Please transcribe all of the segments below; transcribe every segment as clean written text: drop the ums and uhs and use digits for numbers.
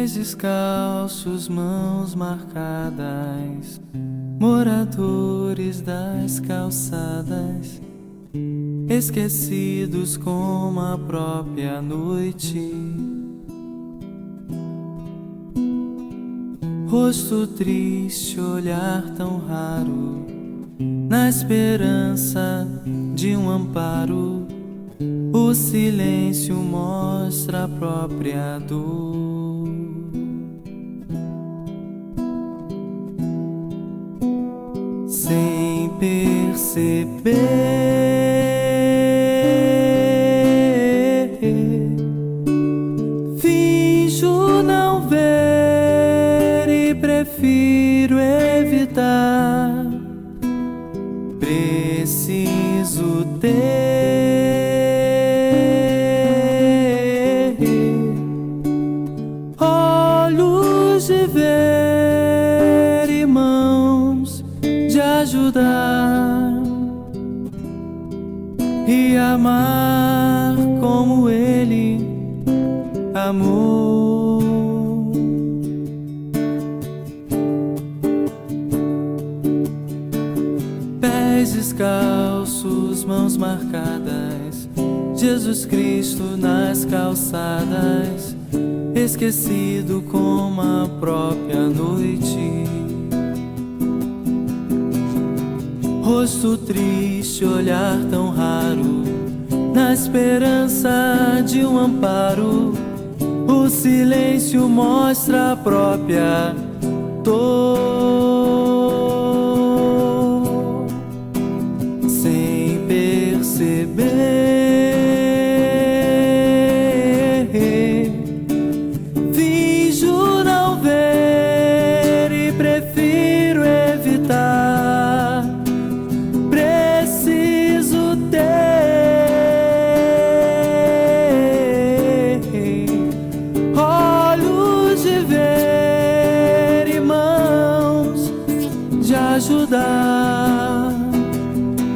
Pés descalços, mãos marcadas, moradores das calçadas, esquecidos como a própria noite. Rosto triste, olhar tão raro, na esperança de um amparo. O silêncio mostra a própria dor. Sem perceber, finjo não ver e prefiro evitar. Preciso ter olhos de ver e mãos de ajudar e amar como Ele amou. Pés descalços, mãos marcadas, Jesus Cristo nas calçadas, esquecido como a própria noite. Rosto triste, olhar tão raro, na esperança de um amparo. O silêncio mostra a própria dor. Sem perceber, finjo não ver e prefiro evitar. Preciso ter olhos de ver e mãos de ajudar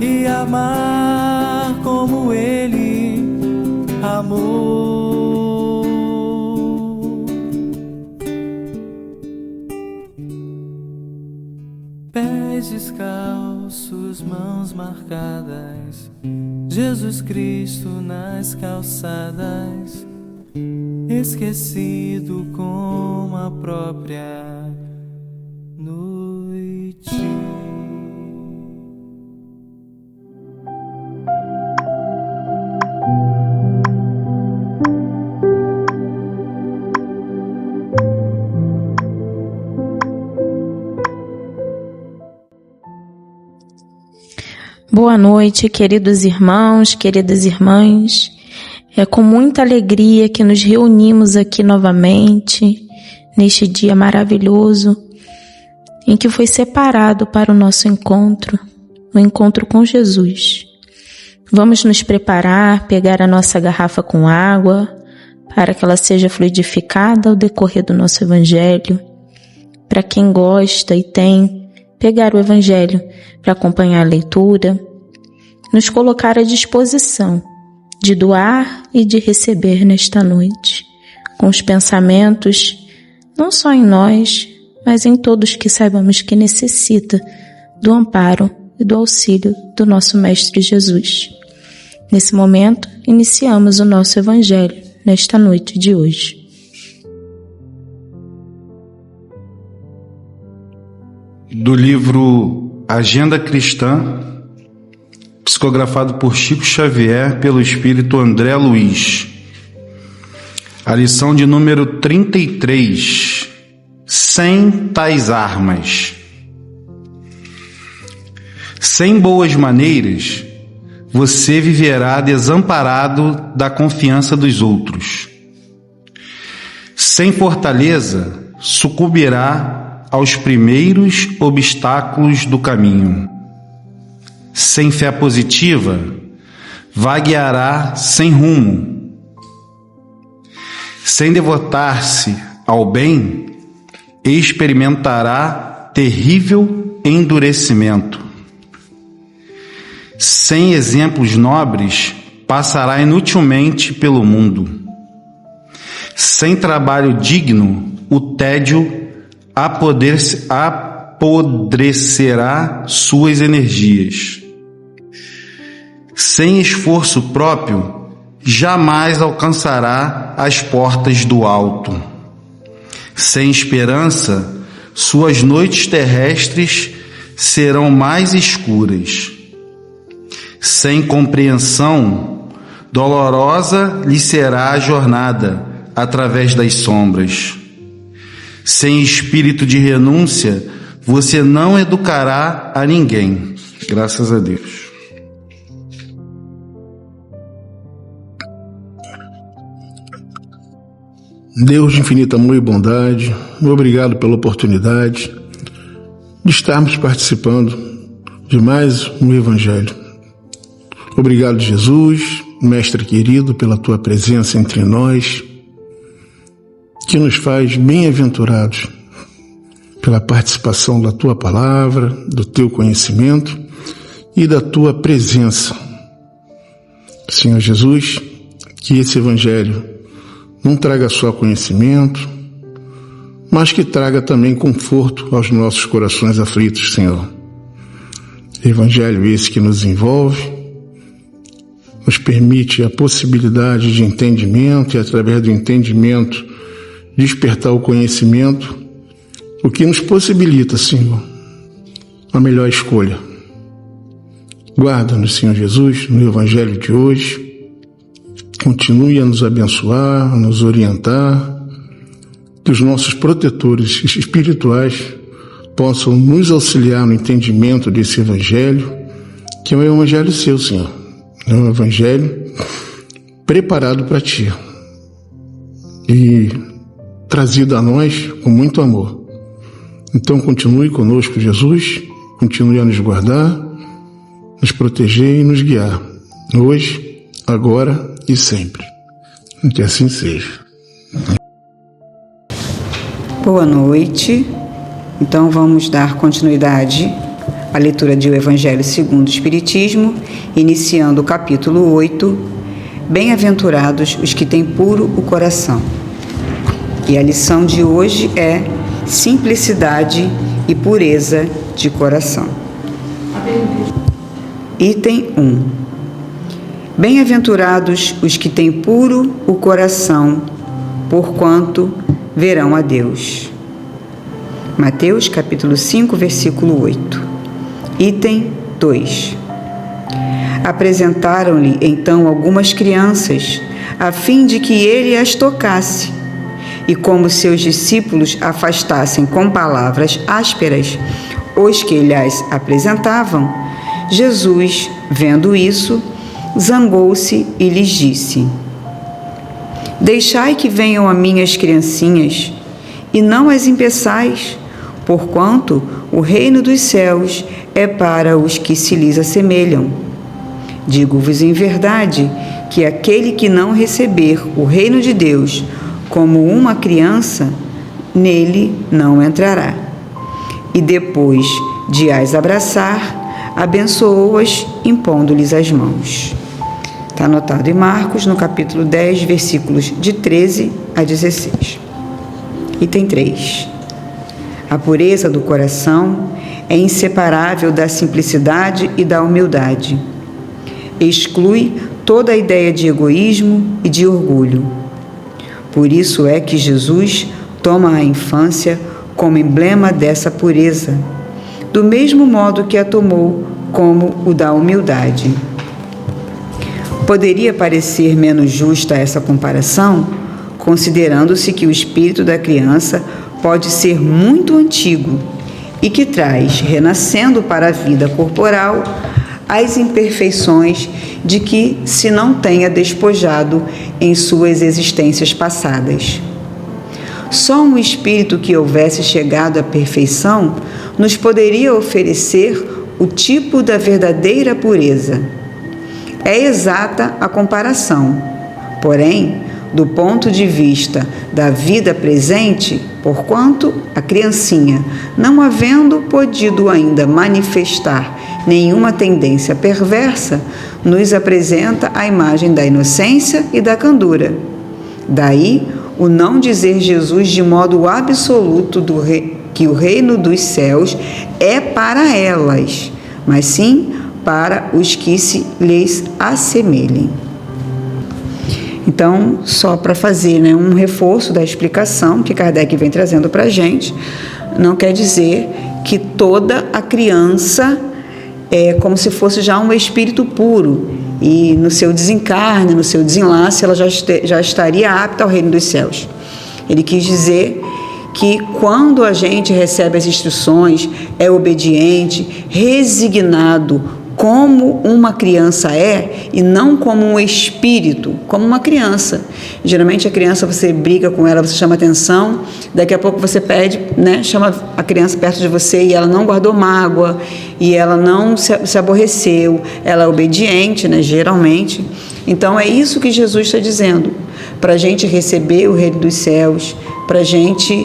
e amar como Ele amou. Pés descalços, mãos marcadas, Jesus Cristo nas calçadas, esquecido como a própria noite. Boa noite, queridos irmãos, queridas irmãs. É com muita alegria que nos reunimos aqui novamente, neste dia maravilhoso, em que foi separado para o nosso encontro, o encontro com Jesus. Vamos nos preparar, pegar a nossa garrafa com água, para que ela seja fluidificada ao decorrer do nosso Evangelho. Para quem gosta e tem, pegar o Evangelho para acompanhar a leitura, nos colocar à disposição de doar e de receber nesta noite, com os pensamentos não só em nós, mas em todos que saibamos que necessita do amparo e do auxílio do nosso Mestre Jesus. Nesse momento, iniciamos o nosso Evangelho nesta noite de hoje. Do livro Agenda Cristã, psicografado por Chico Xavier, pelo Espírito André Luiz. A lição de número 33. Sem tais armas. Sem boas maneiras, você viverá desamparado da confiança dos outros. Sem fortaleza, sucumbirá aos primeiros obstáculos do caminho. Sem fé positiva, vagueará sem rumo. Sem devotar-se ao bem, experimentará terrível endurecimento. Sem exemplos nobres, passará inutilmente pelo mundo. Sem trabalho digno, o tédio apodrecerá suas energias. Sem esforço próprio, jamais alcançará as portas do alto. Sem esperança, suas noites terrestres serão mais escuras. Sem compreensão, dolorosa lhe será a jornada através das sombras. Sem espírito de renúncia, você não educará a ninguém. Graças a Deus. Deus de infinito amor e bondade, obrigado pela oportunidade de estarmos participando de mais um Evangelho. Obrigado, Jesus, Mestre querido, pela Tua presença entre nós, que nos faz bem-aventurados pela participação da Tua palavra, do Teu conhecimento e da Tua presença. Senhor Jesus, que esse Evangelho não traga só conhecimento, mas que traga também conforto aos nossos corações aflitos, Senhor. Evangelho esse que nos envolve, nos permite a possibilidade de entendimento e, através do entendimento, despertar o conhecimento, o que nos possibilita, Senhor, a melhor escolha. Guarda-nos, Senhor Jesus, no Evangelho de hoje. Continue a nos abençoar, a nos orientar, que os nossos protetores espirituais possam nos auxiliar no entendimento desse Evangelho, que é um Evangelho seu, Senhor. É um Evangelho preparado para Ti e trazido a nós com muito amor. Então continue conosco, Jesus, continue a nos guardar, nos proteger e nos guiar, hoje, agora e sempre. Que assim seja. Boa noite. Então vamos dar continuidade à leitura do Evangelho segundo o Espiritismo, iniciando o capítulo 8, Bem-aventurados os que têm puro o coração. E a lição de hoje é simplicidade e pureza de coração. Item 1. Bem-aventurados os que têm puro o coração, porquanto verão a Deus. Mateus capítulo 5, versículo 8. Item 2. Apresentaram-lhe então algumas crianças, a fim de que ele as tocasse. E como seus discípulos afastassem com palavras ásperas os que lhes apresentavam, Jesus, vendo isso, zangou-se e lhes disse: Deixai que venham a mim as criancinhas, e não as impeçais, porquanto o reino dos céus é para os que se lhes assemelham. Digo-vos em verdade que aquele que não receber o reino de Deus como uma criança, nele não entrará. E depois de as abraçar, abençoou-as, impondo-lhes as mãos. Está anotado em Marcos, no capítulo 10, versículos de 13 a 16. Item 3. A pureza do coração é inseparável da simplicidade e da humildade. Exclui toda a ideia de egoísmo e de orgulho. Por isso é que Jesus toma a infância como emblema dessa pureza, do mesmo modo que a tomou como o da humildade. Poderia parecer menos justa essa comparação, considerando-se que o espírito da criança pode ser muito antigo e que traz, renascendo para a vida corporal, as imperfeições de que se não tenha despojado em suas existências passadas. Só um espírito que houvesse chegado à perfeição nos poderia oferecer o tipo da verdadeira pureza. É exata a comparação, porém, do ponto de vista da vida presente, porquanto a criancinha, não havendo podido ainda manifestar nenhuma tendência perversa, nos apresenta a imagem da inocência e da candura. Daí o não dizer Jesus de modo absoluto que o reino dos céus é para elas, mas sim para os que lhes assemelhem. Então, só para fazer um reforço da explicação que Kardec vem trazendo para a gente, não quer dizer que toda a criança é como se fosse já um espírito puro e no seu desencarne, no seu desenlace, ela já estaria apta ao reino dos céus. Ele quis dizer que quando a gente recebe as instruções, é obediente, resignado, como uma criança é, e não como um espírito, como uma criança. Geralmente a criança, você briga com ela, você chama atenção, daqui a pouco você pede, chama a criança perto de você e ela não guardou mágoa, e ela não se aborreceu, ela é obediente, geralmente. Então é isso que Jesus está dizendo, para a gente receber o reino dos céus, para a gente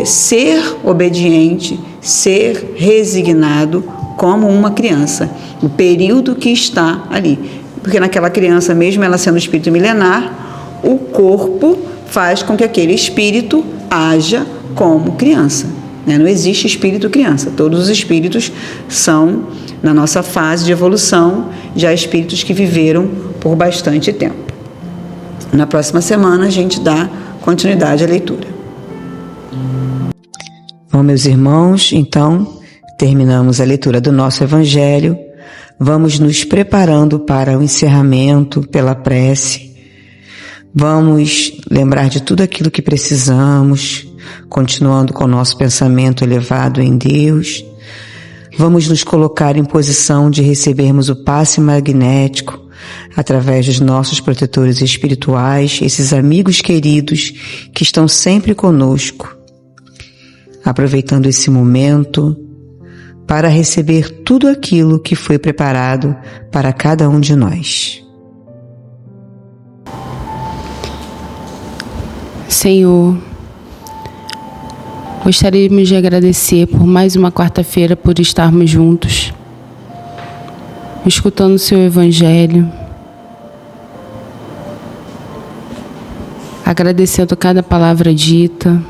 ser obediente, ser resignado, como uma criança, o período que está ali. Porque naquela criança, mesmo ela sendo espírito milenar, o corpo faz com que aquele espírito haja como criança. Não existe espírito criança. Todos os espíritos são, na nossa fase de evolução, já espíritos que viveram por bastante tempo. Na próxima semana, a gente dá continuidade à leitura. Bom, meus irmãos, então terminamos a leitura do nosso Evangelho. Vamos nos preparando para o encerramento pela prece. Vamos lembrar de tudo aquilo que precisamos, continuando com o nosso pensamento elevado em Deus. Vamos nos colocar em posição de recebermos o passe magnético através dos nossos protetores espirituais, esses amigos queridos que estão sempre conosco, aproveitando esse momento para receber tudo aquilo que foi preparado para cada um de nós. Senhor, gostaríamos de agradecer por mais uma quarta-feira, por estarmos juntos, escutando o Seu Evangelho, agradecendo cada palavra dita.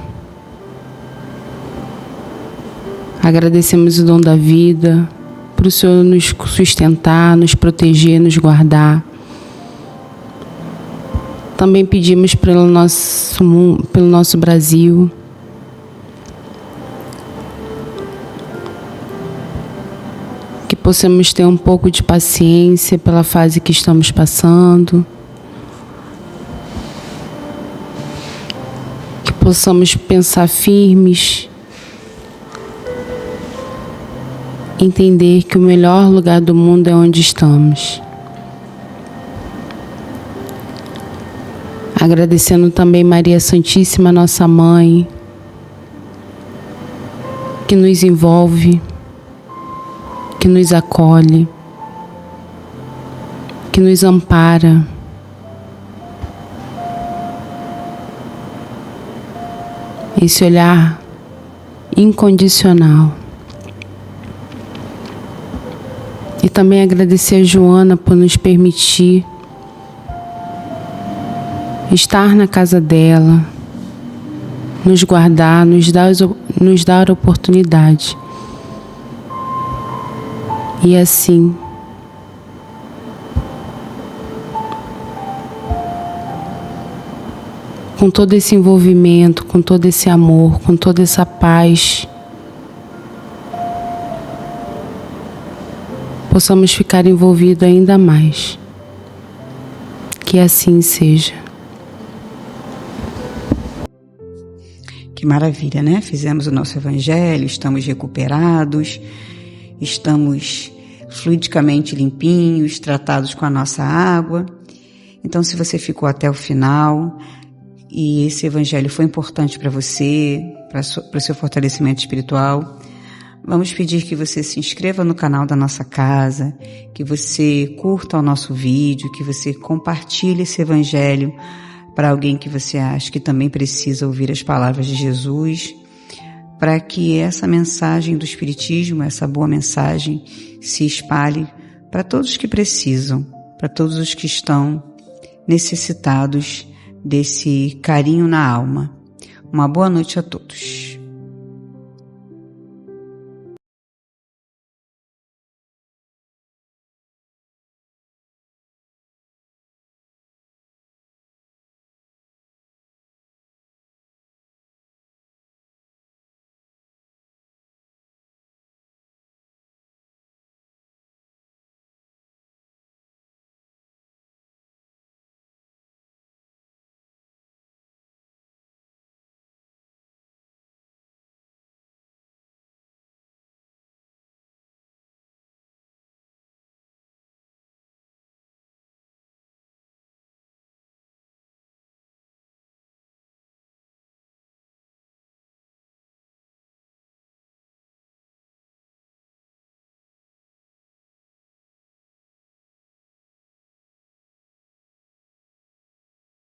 Agradecemos o dom da vida, para o Senhor nos sustentar, nos proteger, nos guardar. Também pedimos pelo nosso Brasil, que possamos ter um pouco de paciência pela fase que estamos passando, que possamos pensar firmes, entender que o melhor lugar do mundo é onde estamos. Agradecendo também Maria Santíssima, nossa Mãe, que nos envolve, que nos acolhe, que nos ampara. Esse olhar incondicional. E também agradecer a Joana por nos permitir estar na casa dela, nos guardar, nos dar oportunidade. E assim, com todo esse envolvimento, com todo esse amor, com toda essa paz, possamos ficar envolvidos ainda mais. Que assim seja. Que maravilha, né? Fizemos o nosso Evangelho, estamos recuperados, estamos fluidicamente limpinhos, tratados com a nossa água. Então, se você ficou até o final e esse Evangelho foi importante para você, para o seu fortalecimento espiritual, vamos pedir que você se inscreva no canal da nossa casa, que você curta o nosso vídeo, que você compartilhe esse Evangelho para alguém que você acha que também precisa ouvir as palavras de Jesus, para que essa mensagem do Espiritismo, essa boa mensagem, se espalhe para todos que precisam, para todos os que estão necessitados desse carinho na alma. Uma boa noite a todos.